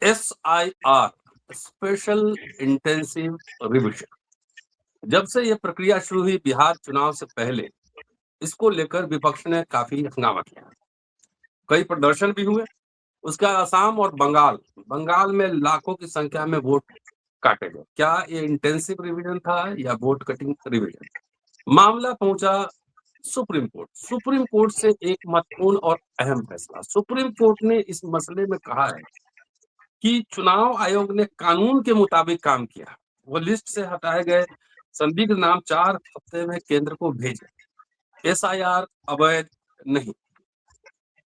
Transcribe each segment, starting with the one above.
SIR, special intensive revision, जब से ये प्रक्रिया शुरू हुई बिहार चुनाव से पहले, इसको लेकर विपक्ष ने काफी हंगामा किया। कई प्रदर्शन भी हुए। उसका असम और बंगाल में लाखों की संख्या में वोट काटे गए। क्या ये इंटेंसिव रिवीजन था या वोट कटिंग रिवीजन? मामला पहुंचा सुप्रीम कोर्ट। सुप्रीम कोर्ट से एक महत्वपूर्ण और अहम फैसला। सुप्रीम कोर्ट ने इस मसले में कहा है कि चुनाव आयोग ने कानून के मुताबिक काम किया। वो लिस्ट से हटाए गए संदिग्ध नाम 4 हफ्ते में केंद्र को भेजे। SIR अवैध नहीं।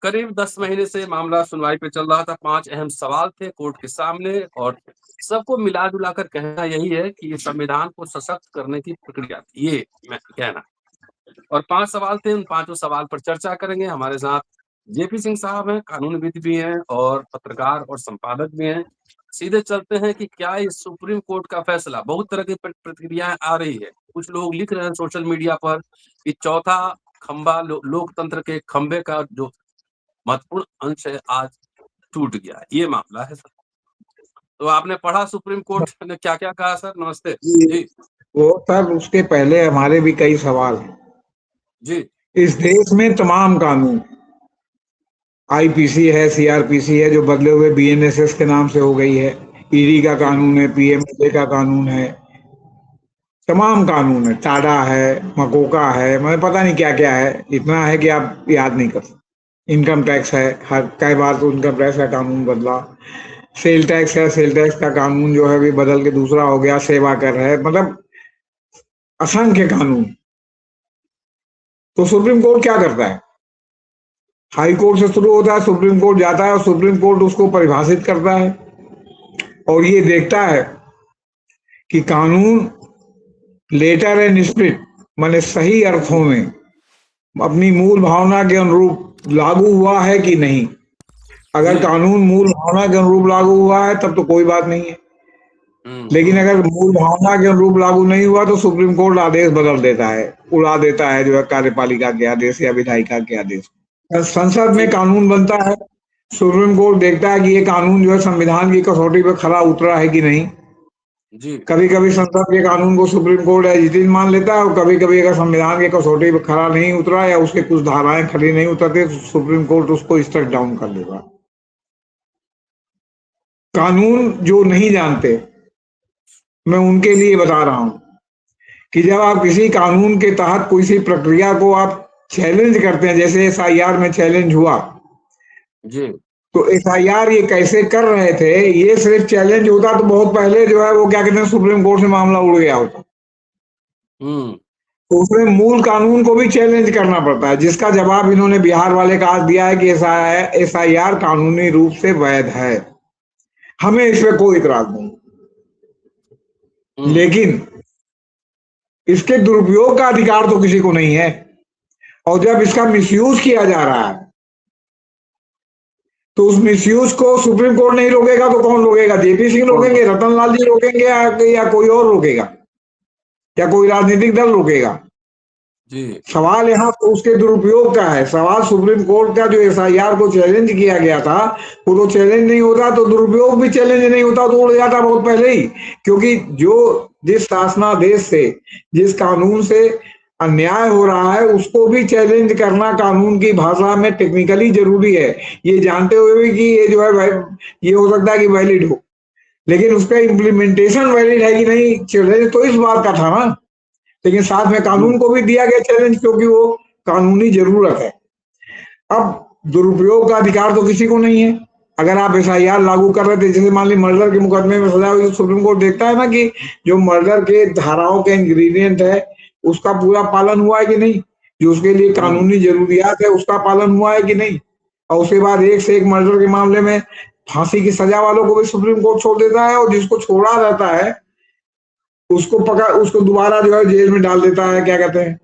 करीब 10 महीने से मामला सुनवाई पे चल रहा था। 5 अहम सवाल थे कोर्ट के सामने और सबको मिला जुलाकर कहना यही है कि ये संविधान को सशक्त करने की प्रक्रिया थी, ये मैं कहना। और 5 सवाल थे, उन 5 सवाल पर चर्चा करेंगे। हमारे साथ JP सिंह साहब हैं, कानूनविद भी हैं और पत्रकार और संपादक भी हैं। सीधे चलते हैं कि क्या इस सुप्रीम कोर्ट का फैसला, बहुत तरह की प्रतिक्रियाएं आ रही है। कुछ लोग लिख रहे हैं सोशल मीडिया पर कि चौथा खंभा लोकतंत्र के खंभे का जो महत्वपूर्ण अंश है आज टूट गया। ये मामला है सर। तो आपने पढ़ा सुप्रीम कोर्ट ने क्या क्या कहा सर? नमस्ते जी। वो सर, उसके पहले हमारे भी कई सवाल हैं। जी इस देश में तमाम कानून, IPC है, CRPC है जो बदले हुए BNSS के नाम से हो गई है, ED का कानून है, PMLA का कानून है, तमाम कानून है, टाडा है, मकोका है, मैं पता नहीं क्या क्या है, इतना है कि आप याद नहीं कर सकते। इनकम टैक्स है, हर कई बार तो इनकम टैक्स का कानून बदला। सेल टैक्स है, सेल टैक्स का कानून जो है भी बदल के दूसरा हो गया। सेवा कर है, मतलब असंख्य कानून। तो सुप्रीम कोर्ट क्या करता है? हाई कोर्ट से शुरू होता है, सुप्रीम कोर्ट जाता है और सुप्रीम कोर्ट उसको परिभाषित करता है और ये देखता है कि कानून लेटर एंड स्पिरिट, माने सही अर्थों में अपनी मूल भावना के अनुरूप लागू हुआ है कि नहीं। अगर कानून मूल भावना के अनुरूप लागू हुआ है तब तो कोई बात नहीं है, लेकिन अगर मूल भावना के अनुरूप लागू नहीं हुआ तो सुप्रीम कोर्ट आदेश बदल देता है, उड़ा देता है, जो है कार्यपालिका के आदेश या विधायिका के आदेश। संसद में कानून बनता है, सुप्रीम कोर्ट देखता है कि ये कानून जो है संविधान की कसौटी पर खरा उतरा है कि नहीं। जी कभी कभी संसद के कानून को सुप्रीम कोर्ट एजिटिव मान लेता है और कभी कभी अगर संविधान के कसौटी पर खरा नहीं उतरा या उसके कुछ धाराएं खड़ी नहीं उतरती तो सुप्रीम कोर्ट उसको स्ट्रक डाउन कर देगा। कानून जो नहीं जानते, मैं उनके लिए बता रहा हूं कि जब आप किसी कानून के तहत किसी प्रक्रिया को आप चैलेंज करते हैं, जैसे SIR में चैलेंज हुआ, जी तो SIR ये कैसे कर रहे थे, ये सिर्फ चैलेंज होता तो बहुत पहले जो है वो क्या कहते हैं सुप्रीम कोर्ट से मामला उड़ गया होता। तो उसमें मूल कानून को भी चैलेंज करना पड़ता है, जिसका जवाब इन्होंने बिहार वाले का आज दिया है कि SIR कानूनी रूप से वैध है। हमें इस पर कोई इतराज नहीं, लेकिन इसके दुरुपयोग का अधिकार तो किसी को नहीं है। और जब इसका मिसयूज किया जा रहा है तो उस मिसयूज को सुप्रीम कोर्ट नहीं रोकेगा तो कौन रोकेगा? JP सिंह रोकेंगे, रतन लाल जी रोकेंगे, या कोई और रोकेगा, या कोई राजनीतिक दल रोकेगा? जी सवाल यहाँ तो उसके दुरुपयोग का है। सवाल सुप्रीम कोर्ट का जो SIR को चैलेंज किया गया था, वो तो चैलेंज नहीं होता तो दुरुपयोग भी चैलेंज नहीं होता तो उड़ जाता बहुत पहले ही। क्योंकि जिस शासनादेश से, जिस कानून से अन्याय हो रहा है उसको भी चैलेंज करना कानून की भाषा में टेक्निकली जरूरी है, ये जानते हुए भी कि ये जो है ये हो सकता है कि वैलिड हो, लेकिन उसका इम्प्लीमेंटेशन वैलिड है कि नहीं, चैलेंज तो इस बात का था ना। लेकिन साथ में कानून को भी दिया गया चैलेंज, क्योंकि वो कानूनी जरूरत है। अब दुरुपयोग का अधिकार तो किसी को नहीं है। अगर आप SIR लागू कर रहे थे, जैसे मान ली मर्डर के मुकदमे में सजा हुई, तो सुप्रीम कोर्ट देखता है ना कि जो मर्डर के धाराओं के इंग्रेडिएंट है उसका पूरा पालन हुआ है कि नहीं, जो उसके लिए कानूनी जरूरियात है उसका पालन हुआ है कि नहीं। और उसके बाद एक से एक मर्डर के मामले में फांसी की सजा वालों को भी सुप्रीम कोर्ट छोड़ देता है, और जिसको छोड़ा रहता है उसको दोबारा जो है जेल में डाल देता है, क्या कहते हैं,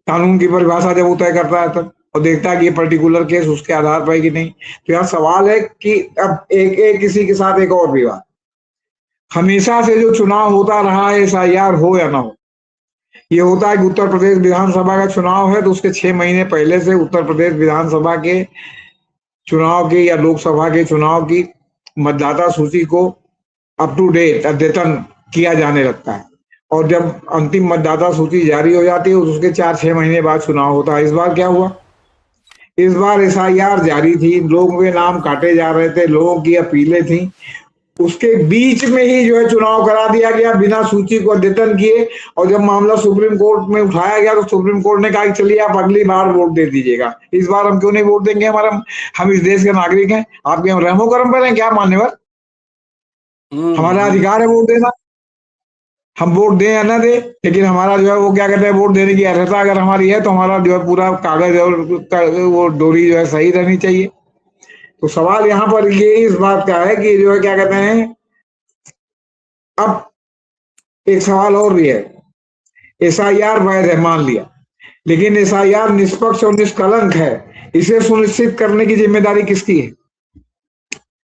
कानून की परिभाषा जब वो तय करता है तब, और देखता है कि ये पर्टिकुलर केस उसके आधार पर है कि नहीं। तो यहाँ सवाल है कि अब एक किसी के साथ एक और विवाद, हमेशा से जो चुनाव होता रहा है SIR हो या ना हो, ये होता है कि उत्तर प्रदेश विधानसभा का चुनाव है तो उसके 6 महीने पहले से उत्तर प्रदेश विधानसभा के चुनाव की या लोकसभा के चुनाव की मतदाता सूची को अप टू डेट अद्यतन किया जाने लगता है, और जब अंतिम मतदाता सूची जारी हो जाती है उसके 4-6 महीने बाद चुनाव होता है। इस बार क्या हुआ? इस बार एसआईआर जारी थी, लोगों के नाम काटे जा रहे थे, लोगों की अपीलें थी, उसके बीच में ही जो है चुनाव करा दिया गया बिना सूची को अद्यतन किए। और जब मामला सुप्रीम कोर्ट में उठाया गया तो सुप्रीम कोर्ट ने कहा कि चलिए आप अगली बार वोट दे दीजिएगा। इस बार हम क्यों नहीं वोट देंगे? हम इस देश के नागरिक हैं, आपके हम रहमो करम पर हैं क्या मान्यवर? हमारा अधिकार है वोट देना, हम वोट दें या ना दे, लेकिन हमारा जो है वो क्या कहते हैं, वोट देने की अर्हता अगर हमारी है तो हमारा जो है पूरा कागज और वो डोरी जो है सही रहनी चाहिए। तो सवाल यहाँ पर ये इस बात का है कि जो है क्या कहते हैं, अब एक सवाल और भी है, एसआईआर वैध है मान लिया, लेकिन एसआईआर निष्पक्ष और निष्कलंक है, इसे सुनिश्चित करने की जिम्मेदारी किसकी है?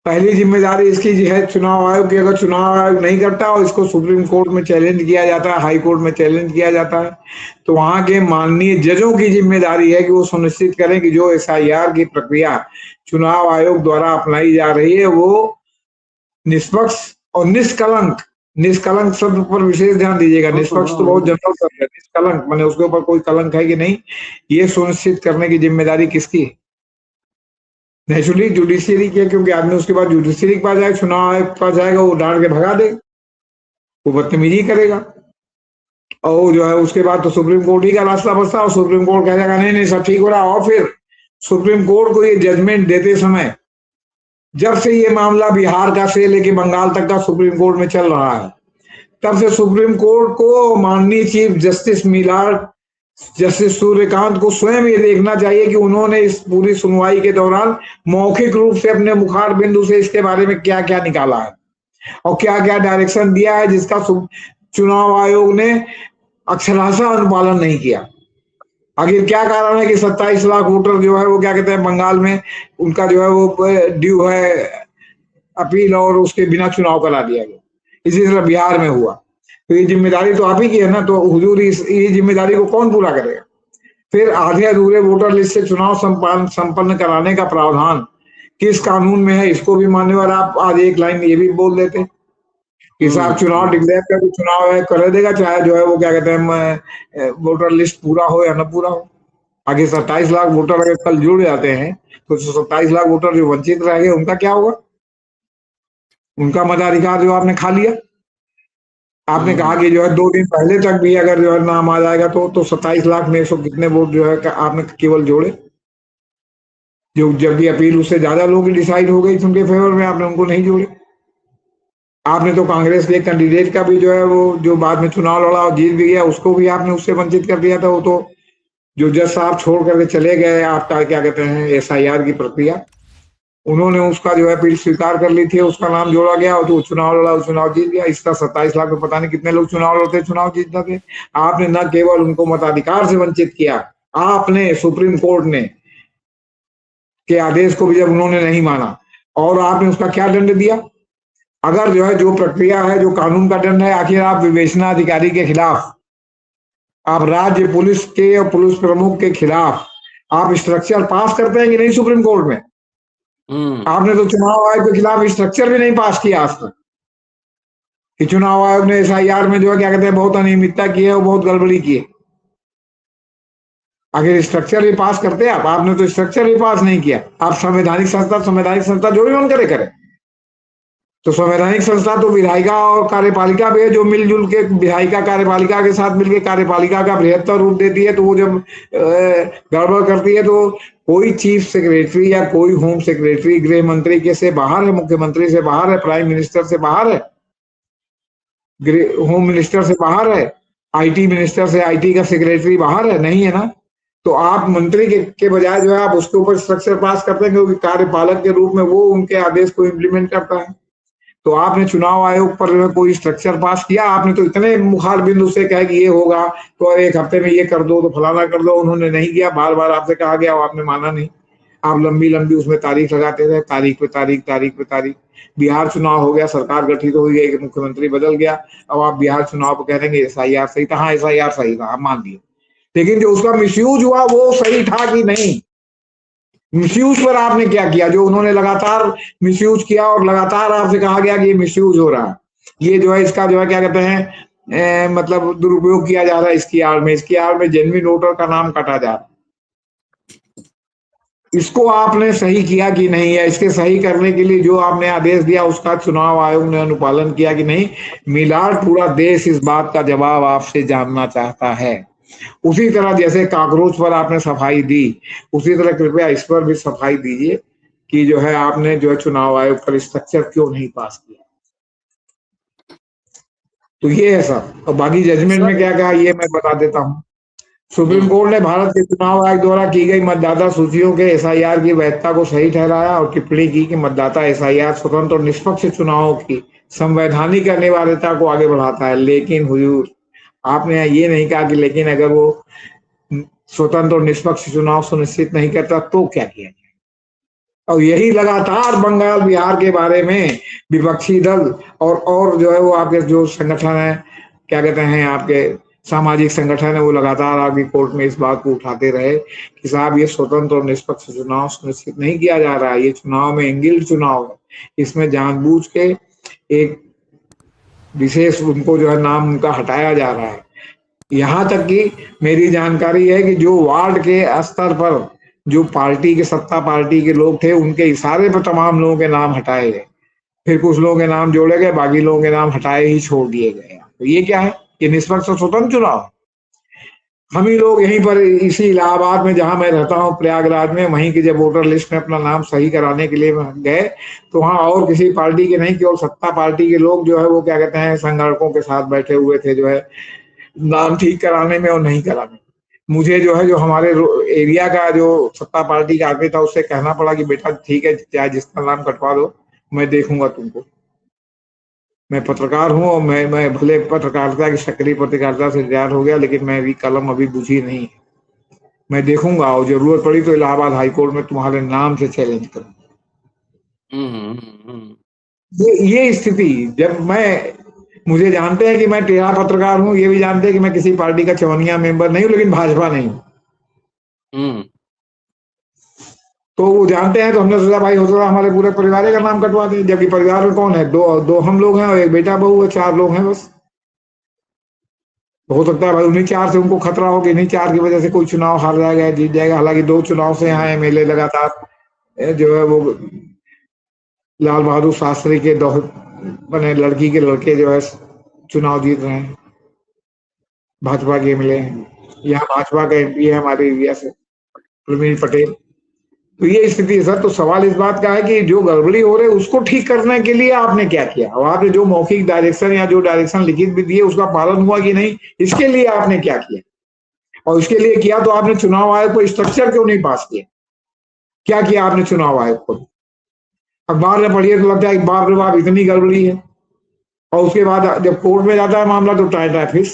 पहली जिम्मेदारी इसकी है चुनाव आयोग की। अगर चुनाव आयोग नहीं करता और इसको सुप्रीम कोर्ट में चैलेंज किया जाता है, हाई कोर्ट में चैलेंज किया जाता है, तो वहां के माननीय जजों की जिम्मेदारी है कि वो सुनिश्चित करें कि जो एसआईआर की प्रक्रिया चुनाव आयोग द्वारा अपनाई जा रही है वो निष्पक्ष और निष्कलंक, निष्कलंक शब्द पर विशेष ध्यान दीजिएगा, निष्पक्ष तो बहुत जनरल शब्द है, निष्कलंक माने उसके ऊपर कोई कलंक है कि नहीं, ये सुनिश्चित करने की जिम्मेदारी किसकी है? नेचुरली जुडिशियरी की है, क्योंकि आदमी उसके बाद जुडिशियरी के पास जाएगा, चुनाव आयोग के पास जाएगा, वो डांट के भगा देगा, वो बदतमीजी करेगा, और जो है उसके बाद तो सुप्रीम कोर्ट ही का रास्ता बचता है, और सुप्रीम कोर्ट कहेगा नहीं नहीं सब ठीक हो रहा है। और फिर सुप्रीम कोर्ट को ये जजमेंट देते समय, जब से ये मामला बिहार का से लेके बंगाल तक का सुप्रीम कोर्ट में चल रहा है, तब से सुप्रीम कोर्ट को माननीय chief justice Maillard, justice Suryakant को स्वयं ये देखना चाहिए कि उन्होंने इस पूरी सुनवाई के दौरान मौखिक रूप से अपने मुखार बिंदु से इसके बारे में क्या क्या निकाला है और क्या क्या डायरेक्शन दिया है, जिसका चुनाव आयोग ने अक्षरशः अनुपालन नहीं किया। आखिर क्या कारण है कि 27 लाख वोटर जो है वो क्या कहते हैं बंगाल में उनका जो है वो ड्यू है अपील, और उसके बिना चुनाव करा दिया गया। इसी तरह बिहार में हुआ, तो ये जिम्मेदारी तो आप ही की है ना, तो हुजूर ये जिम्मेदारी को कौन पूरा करेगा? फिर आधे अधूरे वोटर लिस्ट से चुनाव संपन्न कराने का प्रावधान किस कानून में है, इसको भी मान्यवर आप आज एक लाइन ये भी बोल देते कि साहब चुनाव डिक्लेयर कर, चुनाव है कर देगा, चाहे जो है वो क्या कहते हैं वोटर लिस्ट पूरा हो या न पूरा हो। आगे 27 लाख वोटर अगर कल जुड़ जाते हैं तो 27 लाख वोटर जो वंचित रह गए उनका क्या होगा? उनका मताधिकार जो आपने खा लिया। आपने कहा कि जो है 2 दिन पहले तक भी अगर जो है नाम आ जाएगा तो 27 लाख में 100 कितने वोट जो है आपने केवल जोड़े, जो जबकि अपील उससे ज्यादा लोग डिसाइड हो गई उनके फेवर में, आपने उनको नहीं जोड़े। आपने तो कांग्रेस के कैंडिडेट का भी जो है वो जो बाद में चुनाव लड़ा और जीत भी गया उसको भी आपने उससे वंचित कर दिया था। वो तो जो जज साहब छोड़ करके चले गए आपका क्या कहते हैं एसआईआर की प्रक्रिया, उन्होंने उसका जो है अपील स्वीकार कर ली थी, उसका नाम जोड़ा गया और जो चुनाव लड़ा चुनाव जीत गया। इसका 27 लाख में पता नहीं कितने लोग चुनाव लड़ते चुनाव जीत जाते। आपने न केवल उनको मताधिकार से वंचित किया, आपने सुप्रीम कोर्ट ने के आदेश को भी जब उन्होंने नहीं माना, और आपने उसका क्या दंड दिया? अगर जो है जो प्रक्रिया है जो कानून का दंड है, आखिर आप विवेचना अधिकारी के खिलाफ, आप राज्य पुलिस के और पुलिस प्रमुख के खिलाफ आप स्ट्रक्चर पास करते हैं कि नहीं सुप्रीम कोर्ट में? आपने तो चुनाव आयोग के खिलाफ स्ट्रक्चर भी नहीं पास किया आज तक कि चुनाव आयोग ने एसआईआर में जो है क्या कहते हैं बहुत अनियमितता की है और बहुत गड़बड़ी की है। आखिर स्ट्रक्चर भी पास करते आप, आपने तो स्ट्रक्चर भी पास नहीं किया। आप संवैधानिक संस्था जो भी मन करे तो संवैधानिक संस्था तो विधायिका और कार्यपालिका भी है, जो मिलजुल के विधायिका कार्यपालिका के साथ मिलकर कार्यपालिका का बृहत्तर रूप देती है। तो वो जब गड़बड़ करती है तो कोई चीफ सेक्रेटरी या कोई होम सेक्रेटरी गृह मंत्री के से बाहर है, मुख्यमंत्री से बाहर है, प्राइम मिनिस्टर से बाहर है, होम मिनिस्टर से बाहर है, आईटी मिनिस्टर से आईटी का सेक्रेटरी बाहर है, नहीं है ना? तो आप मंत्री के बजाय जो है आप उसके ऊपर स्ट्रक्चर पास करते हैं क्योंकि कार्यपालक के रूप में वो उनके आदेश को इम्प्लीमेंट करता है। तो आपने चुनाव आयोग पर कोई स्ट्रक्चर पास किया? आपने तो इतने मुखार बिंदु से कहा कि ये होगा तो 1 हफ्ते में ये कर दो तो फलाना कर दो, उन्होंने नहीं किया। बार बार आपसे कहा गया, आपने माना नहीं। आप लंबी लंबी उसमें तारीख लगाते थे, तारीख पे तारीख, तारीख पे तारीख। बिहार चुनाव हो गया, सरकार गठित हो गई, एक मुख्यमंत्री बदल गया, अब आप बिहार चुनाव पर कह देंगे एसआईआर सही था। हाँ एसआईआर सही था, आप मान लिए, लेकिन जो उसका मिसयूज हुआ वो सही था कि नहीं? मिसयूज पर आपने क्या किया? जो उन्होंने लगातार मिसयूज किया और लगातार आपसे कहा गया कि ये मिसयूज हो रहा है, ये जो है इसका जो है क्या कहते हैं मतलब दुरुपयोग किया जा रहा है इसकी आड़ में जेन्युइन वोटर का नाम काटा जा रहा है। इसको आपने सही किया कि नहीं, या इसके सही करने के लिए जो आपने आदेश दिया उसका चुनाव आयोग ने अनुपालन किया कि नहीं? मिलाड पूरा देश इस बात का जवाब आपसे जानना चाहता है। उसी तरह जैसे कॉकरोच पर आपने सफाई दी, उसी तरह कृपया इस पर भी सफाई दीजिए कि जो है आपने जो है चुनाव आयोग पर स्ट्रक्चर क्यों नहीं पास किया। तो ये है सब, और बाकी जजमेंट में क्या कहा ये मैं बता देता हूँ। सुप्रीम कोर्ट ने भारत के चुनाव आयोग द्वारा की गई मतदाता सूचियों के एसआईआर की वैधता को सही ठहराया और टिप्पणी की कि मतदाता एसआईआर स्वतंत्र और निष्पक्ष चुनावों की संवैधानिक अनिवार्यता को आगे बढ़ाता है। लेकिन हुजूर, आपने ये नहीं कहा कि लेकिन अगर वो स्वतंत्र और निष्पक्ष चुनाव सुनिश्चित नहीं करता तो क्या किया जाए? और यही लगातार बंगाल बिहार के बारे में विपक्षी दल और जो है वो आपके जो संगठन है, क्या कहते हैं, आपके सामाजिक संगठन है, वो लगातार आपकी कोर्ट में इस बात को उठाते रहे कि साहब ये स्वतंत्र और निष्पक्ष चुनाव सुनिश्चित नहीं किया जा रहा है, ये चुनाव में इंगिल्ड चुनाव है, इसमें जानबूझ के एक विशेष उनको जो है नाम उनका हटाया जा रहा है। यहाँ तक कि मेरी जानकारी है कि जो वार्ड के स्तर पर जो पार्टी के सत्ता पार्टी के लोग थे उनके इशारे पर तमाम लोगों के नाम हटाए गए, फिर कुछ लोगों के नाम जोड़े गए, बाकी लोगों के नाम हटाए ही छोड़ दिए गए। तो ये क्या है? ये निष्पक्ष और स्वतंत्र चुनाव। हम ही लोग यहीं पर इसी इलाहाबाद में जहां मैं रहता हूं प्रयागराज में, वहीं की जब वोटर लिस्ट में अपना नाम सही कराने के लिए गए तो वहां और किसी पार्टी के नहीं, केवल सत्ता पार्टी के लोग जो है वो क्या कहते हैं संगठकों के साथ बैठे हुए थे जो है नाम ठीक कराने में और नहीं कराने। मुझे जो है जो हमारे एरिया का जो सत्ता पार्टी का आदमी था उससे कहना पड़ा कि बेटा ठीक है, चाहे जिसका नाम कटवा दो, मैं देखूंगा तुमको। मैं पत्रकार हूँ और मैं भले पत्रकारिता की सक्रिय पत्रकारिता से रिटायर हो गया, लेकिन मेरी कलम अभी बुझी नहीं है। मैं देखूंगा और जरूरत पड़ी तो इलाहाबाद हाईकोर्ट में तुम्हारे नाम से चैलेंज करूंगा। ये स्थिति, जब मुझे जानते हैं कि मैं टेढ़ा पत्रकार हूँ, ये भी जानते हैं कि मैं किसी पार्टी का चवनिया मेंबर नहीं हूँ, लेकिन भाजपा नहीं हूँ। तो वो जानते हैं, तो हमने सोचा भाई हो सकता हमारे पूरे परिवार का नाम कटवा दें, जबकि परिवार में कौन है? दो हम लोग हैं और एक बेटा बहू है, 4 लोग हैं बस। हो सकता है भाई उन्हीं 4 से उनको खतरा हो कि इन्हीं 4 की वजह से कोई चुनाव हार जाएगा, जीत जाएगा। हालांकि 2 चुनाव से यहाँ एमएलए लगातार जो है वो लाल बहादुर शास्त्री के बने लड़की के लड़के जो है चुनाव जीत रहे हैं, भाजपा के एमएलए हैं। यहाँ भाजपा का एमपी है हमारे एरिया से, प्रवीण पटेल। तो ये स्थिति है सर। तो सवाल इस बात का है कि जो गड़बड़ी हो रही है उसको ठीक करने के लिए आपने क्या किया, और आपने जो मौखिक डायरेक्शन या जो डायरेक्शन लिखित भी दिए उसका पालन हुआ कि नहीं, इसके लिए आपने क्या किया? और उसके लिए किया तो आपने चुनाव आयोग को स्ट्रक्चर क्यों नहीं पास किया? क्या किया आपने चुनाव आयोग को? अखबार में पढ़िए तो लगता है बाप रे बाप इतनी गड़बड़ी है, और उसके बाद जब कोर्ट में जाता है मामला तो टाइट है फिर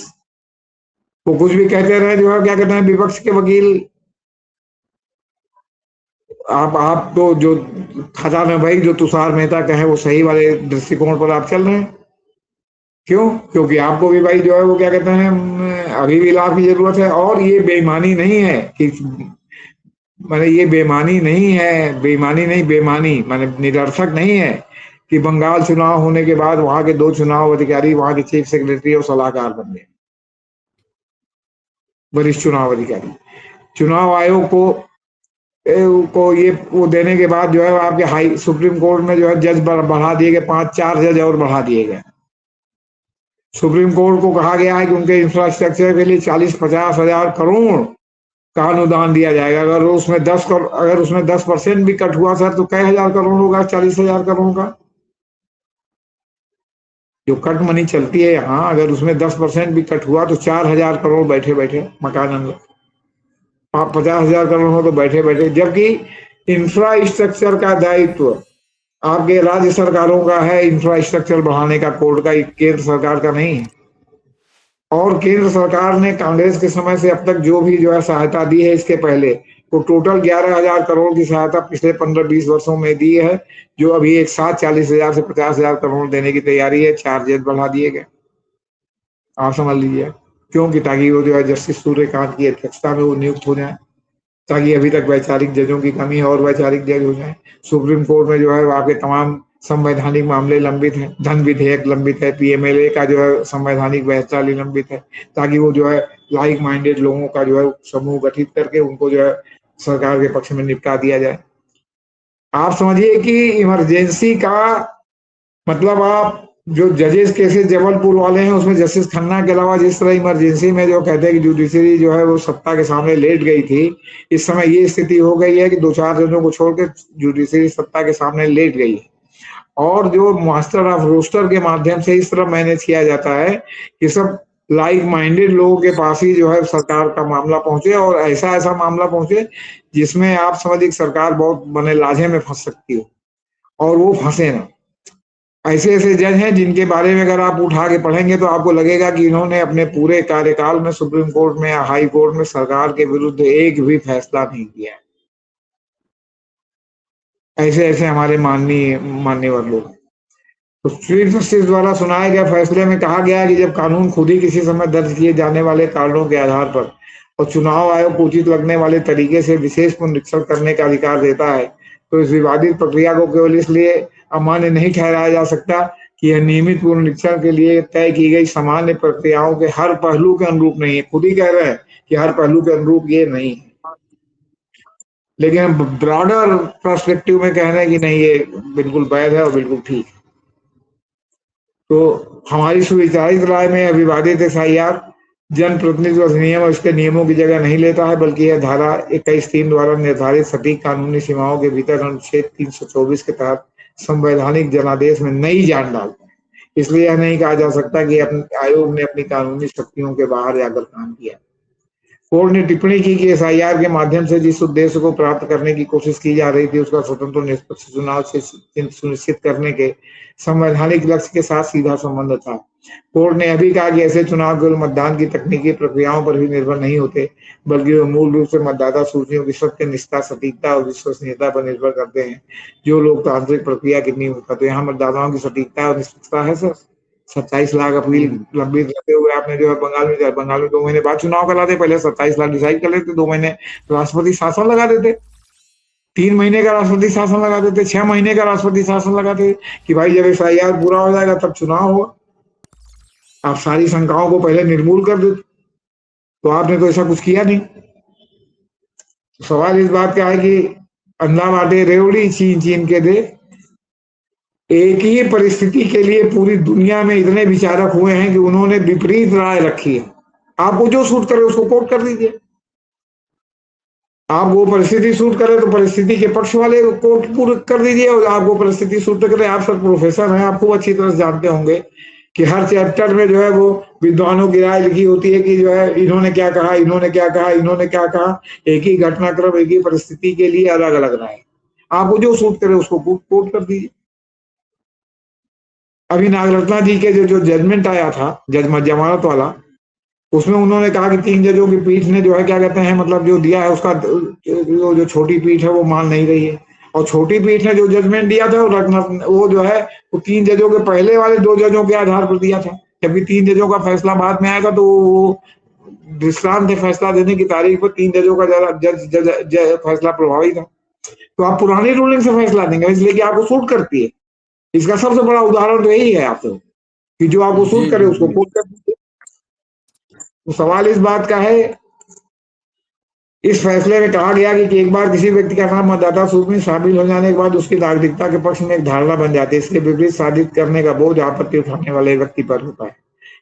वो कुछ भी कहते रहे जो है क्या कहते हैं विपक्ष के वकील। आप तो जो खजा में भाई जो तुषार मेहता कहे वो सही वाले दृष्टिकोण पर आप चल रहे हैं। क्यों? क्योंकि आपको भी भाई जो है वो क्या कहते हैं अभी भी लाभ की जरूरत है। और ये बेईमानी नहीं है कि माने ये बेईमानी नहीं है, बेईमानी नहीं बेईमानी माने निरर्थक नहीं है कि बंगाल चुनाव होने के बाद वहां के 2 चुनाव अधिकारी वहां के चीफ सेक्रेटरी और सलाहकार बन गए, वरिष्ठ चुनाव अधिकारी। चुनाव आयोग को ये वो देने के बाद जो है आपके हाई सुप्रीम कोर्ट में जो है जज बढ़ा दिए गए, 4 जज और बढ़ा दिए गए। सुप्रीम कोर्ट को कहा गया है कि उनके इंफ्रास्ट्रक्चर के लिए 40-50 हजार करोड़ का अनुदान दिया जाएगा। अगर उसमें 10% भी कट हुआ सर तो कई हजार करोड़ होगा, 40,000 करोड़ का जो कट मनी चलती है यहाँ, अगर उसमें 10% भी कट हुआ तो 4,000 करोड़ बैठे बैठे मकान अंदर, 50,000 करोड़ हो तो बैठे बैठे। जबकि इंफ्रास्ट्रक्चर का दायित्व आपके राज्य सरकारों का है, इंफ्रास्ट्रक्चर बढ़ाने का, कोर्ट का, केंद्र सरकार का नहीं है। और केंद्र सरकार ने कांग्रेस के समय से अब तक जो भी जो है सहायता दी है इसके पहले तो टोटल 11,000 करोड़ की सहायता पिछले 15-20 वर्षों में दी है, जो अभी एक साथ 40,000 से 50,000 करोड़ देने की तैयारी है। 4 जज बढ़ा दिए गए, आप समझ लीजिए क्योंकि ताकि वो जो है जस्टिस सूर्यकांत की अध्यक्षता में वो नियुक्त हो जाए, ताकि अभी तक वैचारिक जजों की कमी है और वैचारिक जज हो जाए। सुप्रीम कोर्ट में जो है आपके तमाम संवैधानिक मामले लंबित हैं, धन विधेयक लंबित है, पीएमएलए का जो है संवैधानिक वैचारिक लंबित है, ताकि वो जो है लाइक माइंडेड लोगों का जो है समूह गठित करके उनको जो है सरकार के पक्ष में निपटा दिया जाए। आप समझिए कि इमरजेंसी का मतलब आप जो जजेस केसेस जबलपुर वाले हैं उसमें जस्टिस खन्ना के अलावा जिस तरह इमरजेंसी में जो कहते हैं कि जुडिशरी जो है वो सत्ता के सामने लेट गई थी, इस समय ये स्थिति हो गई है कि 2-4 जजों को छोड़ के जुडिशरी सत्ता के सामने लेट गई है। और जो मास्टर ऑफ रोस्टर के माध्यम से इस तरह मैनेज किया जाता है कि सब लाइक माइंडेड लोगों के पास ही जो है सरकार का मामला पहुंचे और ऐसा ऐसा मामला पहुंचे जिसमें आप समझिए सरकार बहुत बने लाझे में फंस सकती हो और वो फंसे ना। ऐसे ऐसे जज हैं जिनके बारे में अगर आप उठा के पढ़ेंगे तो आपको लगेगा कि इन्होंने अपने पूरे कार्यकाल में सुप्रीम कोर्ट में या हाई कोर्ट में सरकार के विरुद्ध एक भी फैसला नहीं किया। ऐसे ऐसे हमारे मान्यवर लोग। तो चीफ जस्टिस द्वारा सुनाए गए फैसले में कहा गया है कि जब कानून खुद ही किसी समय दर्ज किए जाने वाले कारणों के आधार पर और चुनाव आयोग को उचित लगने वाले तरीके से विशेष पुनरीक्षण करने का अधिकार देता है, तो इस विवादित प्रक्रिया को केवल इसलिए अमान्य नहीं ठहराया जा सकता कि यह नियमित पुनरीक्षण के लिए तय की गई सामान्य प्रक्रियाओं के हर पहलू के अनुरूप नहीं है। खुद ही कह रहे हैं कि हर पहलू के अनुरूप ये नहीं है, लेकिन ब्रॉडर पर्सपेक्टिव में कह रहे हैं कि नहीं ये बिल्कुल वैध है और बिल्कुल ठीक है। तो हमारी सुविचारित राय में विवादित एफआईआर जनप्रतिनिधित्व अधिनियम और इसके नियमों की जगह नहीं लेता है, बल्कि यह धारा 21(3) द्वारा निर्धारित सटीक कानूनी सीमाओं के भीतर अनुच्छेद 324 के तहत संवैधानिक जनादेश में नई जान डालता है। इसलिए यह नहीं कहा जा सकता कि आयोग ने अपनी कानूनी शक्तियों के बाहर जाकर काम किया। कोर्ट ने टिप्पणी की कि एसआईआर के माध्यम से जिस उद्देश्य को प्राप्त करने की कोशिश की जा रही थी उसका स्वतंत्र और निष्पक्ष चुनाव से सुनिश्चित करने के संवैधानिक लक्ष्य के साथ सीधा संबंध था। कोर्ट ने अभी कहा कि ऐसे चुनाव केवल मतदान की तकनीकी प्रक्रियाओं पर भी निर्भर नहीं होते, बल्कि वे मूल रूप से मतदाता सूचियों की सत्यनिष्ठा, सटीकता और विश्वसनीयता पर निर्भर करते हैं। जो लोकतांत्रिक प्रक्रिया कितनी होता, तो यहाँ मतदाताओं की सटीकता और निष्पक्षता है सर। 27 लाख अपील लंबित रहते हुए आपने जो है बंगाल में 2 महीने बाद चुनाव करा दे, पहले 27 लाख डिसाइड कर लेते, 2 महीने राष्ट्रपति शासन लगा देते, 3 महीने का राष्ट्रपति शासन लगा देते, 6 महीने का राष्ट्रपति शासन लगाते कि भाई जब एफआईआर पूरा हो जाएगा तब चुनाव होगा। आप सारी शंकाओं को पहले निर्मूल कर देते, तो आपने तो ऐसा कुछ किया नहीं। तो सवाल इस बात का है कि अंधा बाटे रेवड़ी छीन छीन के दे। एक ही परिस्थिति के लिए पूरी दुनिया में इतने विचारक हुए हैं कि उन्होंने विपरीत राय रखी है। आपको जो सूट करे उसको कोट कर दीजिए। आपको परिस्थिति सूट करे तो परिस्थिति के पक्ष वाले कोट पूर्ण कर दीजिए, और आपको परिस्थिति सूट करे, आप सब प्रोफेसर हैं, आप खूब अच्छी तरह से जानते होंगे कि हर चैप्टर में जो है वो विद्वानों की राय लिखी होती है कि जो है इन्होंने क्या कहा, इन्होंने क्या कहा, इन्होंने क्या कहा। एक ही घटनाक्रम, एक ही परिस्थिति के लिए अलग अलग राय। आपको जो सूट करे उसको कोट कर दीजिए। अभी नागरत्ना जी के जो जजमेंट आया था जमानत वाला, उसमें उन्होंने कहा कि 3 जजों की पीठ ने जो है क्या कहते हैं मतलब जो दिया है उसका जो छोटी पीठ है वो मान नहीं रही है, और छोटी पीठ ने जो जजमेंट दिया था वो जो है वो 3 जजों के पहले वाले 2 जजों के आधार पर दिया था, जबकि 3 जजों का फैसला बाद में आएगा तो वो दृष्टांत है फैसला देने की तारीख पर 3 जजों का जज फैसला प्रभावी था। तो आप पुरानी रूलिंग से फैसला देंगे इसलिए कि आपको सूट करती है। इसका सबसे बड़ा उदाहरण तो यही है आपको कि जो आपको सूट करे उसको कोट कर दीजिए। तो सवाल इस बात का है, इस फैसले में कहा गया कि एक बार किसी व्यक्ति का नाम मतदाता सूची में शामिल हो जाने के बाद उसकी नागरिकता के पक्ष में एक धारणा बन जाती है। इसके विपरीत साबित करने का बोझ आपत्ति उठाने वाले व्यक्ति पर होता है।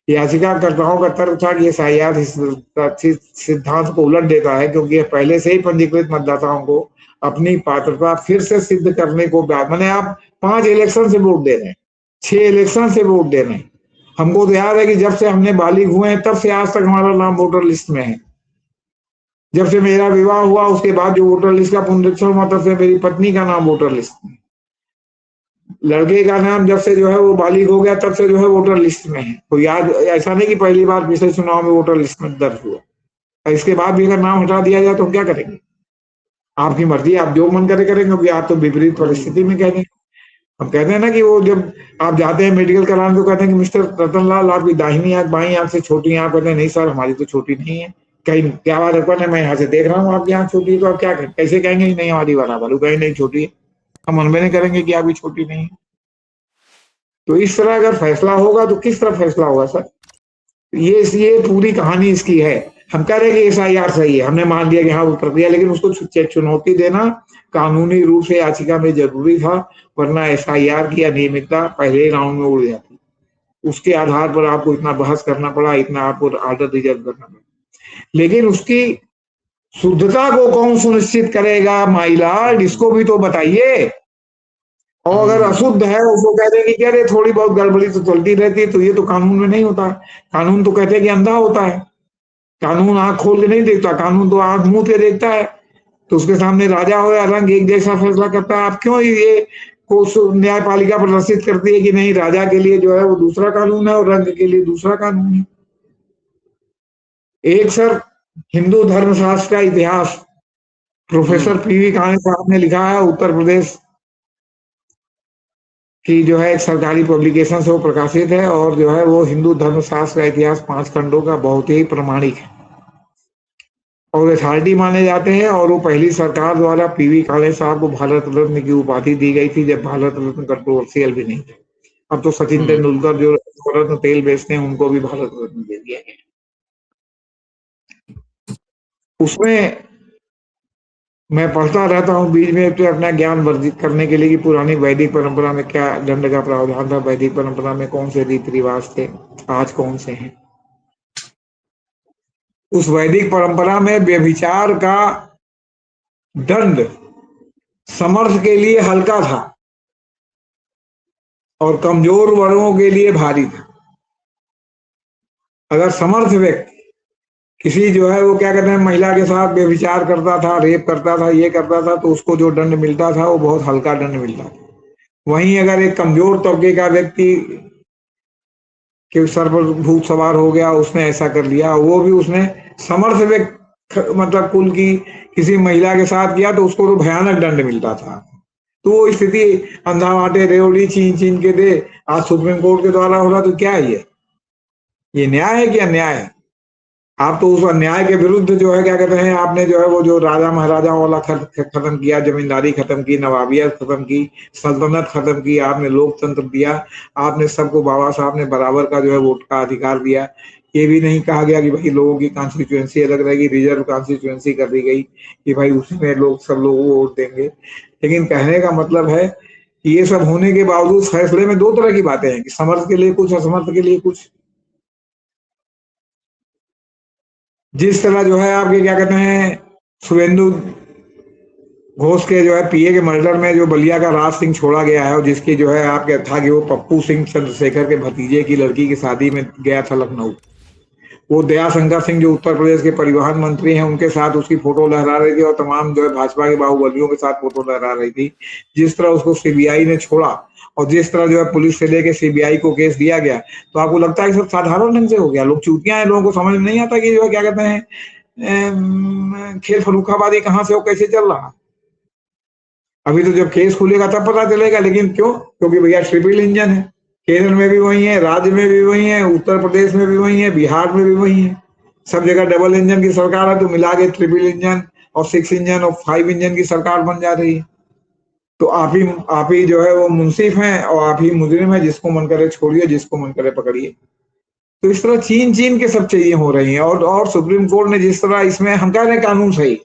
याचिकाकर्ताओं का तर्क था कि एसआईआर सिद्धांत को उलट देता है, क्योंकि यह पहले से ही पंजीकृत मतदाताओं को अपनी पात्रता फिर से सिद्ध करने को, मैंने आप 5 इलेक्शन से वोट दे रहे हैं, 6 इलेक्शन से वोट दे रहे हैं। हमको तो याद है कि जब से हमने बालिग हुए हैं तब से आज तक हमारा नाम वोटर लिस्ट में है। जब से मेरा विवाह हुआ उसके बाद जो वोटर लिस्ट का पुनरीक्षण हुआ तब से मेरी पत्नी का नाम वोटर लिस्ट में, लड़के का नाम जब से जो है वो बालिग हो गया तब से जो है वोटर लिस्ट में है। तो याद ऐसा नहीं कि पहली बार पिछले चुनाव में वोटर लिस्ट में दर्ज हुआ, इसके बाद भी अगर नाम हटा दिया जाए तो हम क्या करेंगे? आपकी मर्जी, आप जो मन करे करेंगे, क्योंकि आप तो विपरीत परिस्थिति में कह दें। हम कहते हैं ना कि वो जब आप जाते हैं मेडिकल कराने तो कहते हैं कि मिस्टर रतनलाल आपकी दाहिनी आंख बाई आंख से छोटी है। आप कहते हैं नहीं सर हमारी तो छोटी नहीं है, कहीं क्या बात है, मैं यहाँ से देख रहा हूँ आपकी आंख छोटी है, तो आप क्या कैसे कहेंगे नहीं हमारी बराबर, कहीं नहीं छोटी है, हम मन में नहीं करेंगे कि आपकी छोटी नहीं है। तो इस तरह अगर फैसला होगा तो किस तरह फैसला होगा सर? ये पूरी कहानी इसकी है। हम कह रहे हैं कि एसआईआर सही है, हमने मान लिया कि हाँ वो प्रक्रिया, लेकिन उसको चुनौती देना कानूनी रूप से याचिका में जरूरी था, वरना एसआईआर की अनियमितता पहले राउंड में उड़ जाती। उसके आधार पर आपको इतना बहस करना पड़ा, इतना आपको आर्डर रिजर्व करना पड़ा, लेकिन उसकी शुद्धता को कौन सुनिश्चित करेगा माई लॉर्ड, इसको भी तो बताइए। और अगर अशुद्ध है उसको कह देंगे कि अरे थोड़ी बहुत गड़बड़ी तो चलती रहती है, तो ये तो कानून में नहीं होता। कानून तो कहते हैं कि अंधा होता है, कानून आंख खोल के नहीं देखता, कानून तो आंख मुंह के देखता है। तो उसके सामने राजा हो या रंग एक जैसा फैसला करता है। आप क्यों ये को न्यायपालिका प्रदर्शित करती है कि नहीं, राजा के लिए जो है वो दूसरा कानून है और रंग के लिए दूसरा कानून है। एक सर हिंदू धर्मशास्त्र का इतिहास प्रोफेसर पीवी काणे साहब ने लिखा है, उत्तर प्रदेश की जो है एक सरकारी पब्लिकेशन से वो प्रकाशित है, और जो है वो हिंदू धर्मशास्त्र का इतिहास 5 खंडों का बहुत ही प्रमाणिक है और अथॉरिटी माने जाते हैं। और वो पहली सरकार द्वारा पीवी काणे साहब को भारत रत्न की उपाधि दी गई थी, जब भारत रत्न कंट्रोवर्शियल भी नहीं था। अब तो सचिन तेंदुलकर जो रत्न तेल बेचते हैं उनको भी भारत रत्न दे दिया गया। उसमें मैं पढ़ता रहता हूँ बीच में तो अपना ज्ञान वर्धित करने के लिए कि पुरानी वैदिक परंपरा में क्या दंड का प्रावधान था, वैदिक परंपरा में कौन से रीति रिवाज थे, आज कौन से हैं। उस वैदिक परंपरा में व्यभिचार का दंड समर्थ के लिए हल्का था और कमजोर वर्गों के लिए भारी था। अगर समर्थ व्यक्ति किसी जो है वो क्या कहते हैं महिला के साथ व्यभिचार करता था, रेप करता था, ये करता था, तो उसको जो दंड मिलता था वो बहुत हल्का दंड मिलता था। वहीं अगर एक कमजोर तबके का व्यक्ति के सर पर भूत सवार हो गया, उसने ऐसा कर लिया, वो भी उसने समर्थ व्यक्ति मतलब कुल की किसी महिला के साथ किया, तो उसको तो भयानक दंड मिलता था। तो वो स्थिति अंधा माटे रेवड़ी छीन छीन के दे आज सुप्रीम कोर्ट के द्वारा हो रहा, तो क्या है ये न्याय है कि अन्याय है? आप तो उस अन्याय के विरुद्ध जो है क्या कहते हैं, आपने जो है वो जो राजा महाराजा वाला खत्म किया, जमींदारी खत्म की, नवाबियत खत्म की, सल्तनत खत्म की, आपने लोकतंत्र दिया, आपने सबको बाबा साहब ने बराबर का जो है वोट का अधिकार दिया। ये भी नहीं कहा गया कि भाई लोगों की कॉन्स्टिट्यूएंसी अलग रहेगी, रिजर्व कॉन्स्टिट्यूएंसी कर दी गई कि भाई उसमें लोग सब लोगों को वोट देंगे। लेकिन कहने का मतलब है कि ये सब होने के बावजूद फैसले में दो तरह की बातें हैं कि समर्थ के लिए कुछ, असमर्थ के लिए कुछ। जिस तरह जो है आपके क्या कहते हैं शुभेंदु घोष के जो है पीए के मर्डर में जो बलिया का राज सिंह छोड़ा गया है, और जिसकी जो है आपके था कि वो पप्पू सिंह चंद्रशेखर के भतीजे की लड़की की शादी में गया था लखनऊ, वो दया शंकर सिंह जो उत्तर प्रदेश के परिवहन मंत्री हैं उनके साथ उसकी फोटो लहरा रही थी और तमाम जो है भाजपा के बाहुबलियों के साथ फोटो लहरा रही थी। जिस तरह उसको सीबीआई ने छोड़ा और जिस तरह जो है पुलिस से लेके सीबीआई को केस दिया गया, तो आपको लगता है कि सब साधारण ढंग से हो गया? लोग चूतियां हैं, लोगों को समझ में नहीं आता कि जो है क्या कहते हैं खेल फर्रुखाबादी कहाँ से और कैसे चल रहा। अभी तो जब केस खुलेगा तब पता चलेगा। लेकिन क्यों? क्योंकि भैया ट्रिपल इंजन है, केरल में भी वही है, राज्य में भी वही है, उत्तर प्रदेश में भी वही है, बिहार में भी वही है। सब जगह डबल इंजन की सरकार है, तो मिला के ट्रिपल इंजन और 6 इंजन और 5 इंजन की सरकार बन जा रही है। तो आप ही जो है वो मुंसिफ हैं और आप ही मुजरिम है, जिसको मन करे छोड़िए, जिसको मन करे पकड़िए। तो इस तरह चीन चीन के सब चीजें हो रही हैं। और सुप्रीम कोर्ट ने जिस तरह इसमें, हम कह रहे हैं कानून सही,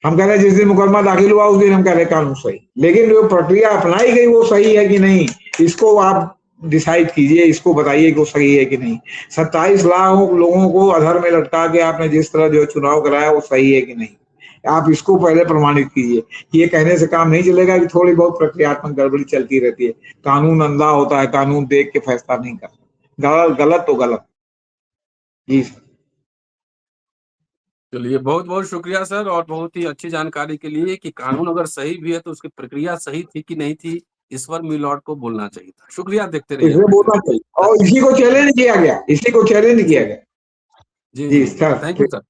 हम कह रहे हैं जिस दिन मुकदमा दाखिल हुआ उस दिन हम कह रहे हैं कानून सही, लेकिन जो प्रक्रिया अपनाई गई वो सही है कि नहीं, इसको आप डिसाइड कीजिए, इसको बताइए कि वो सही है कि नहीं। 27 लाख लोगों को अधर में लटका के आपने जिस तरह जो चुनाव कराया वो सही है कि नहीं, आप इसको पहले प्रमाणित कीजिए। ये कहने से काम नहीं चलेगा कि थोड़ी बहुत प्रक्रियात्मक गड़बड़ी चलती रहती है। कानून अंधा होता है, कानून देख के फैसला नहीं करता, गलत तो गलत। जी सर। चलिए, बहुत बहुत शुक्रिया सर, और बहुत ही अच्छी जानकारी के लिए कि कानून अगर सही भी है तो उसकी प्रक्रिया सही थी कि नहीं थी, ईश्वर मिलॉर्ड को बोलना चाहिए था। शुक्रिया, देखते रहिए। इसे बोलना चाहिए और इसी को चैलेंज किया गया, इसी को चैलेंज किया गया। जी जी जी, सर। Thank you sir.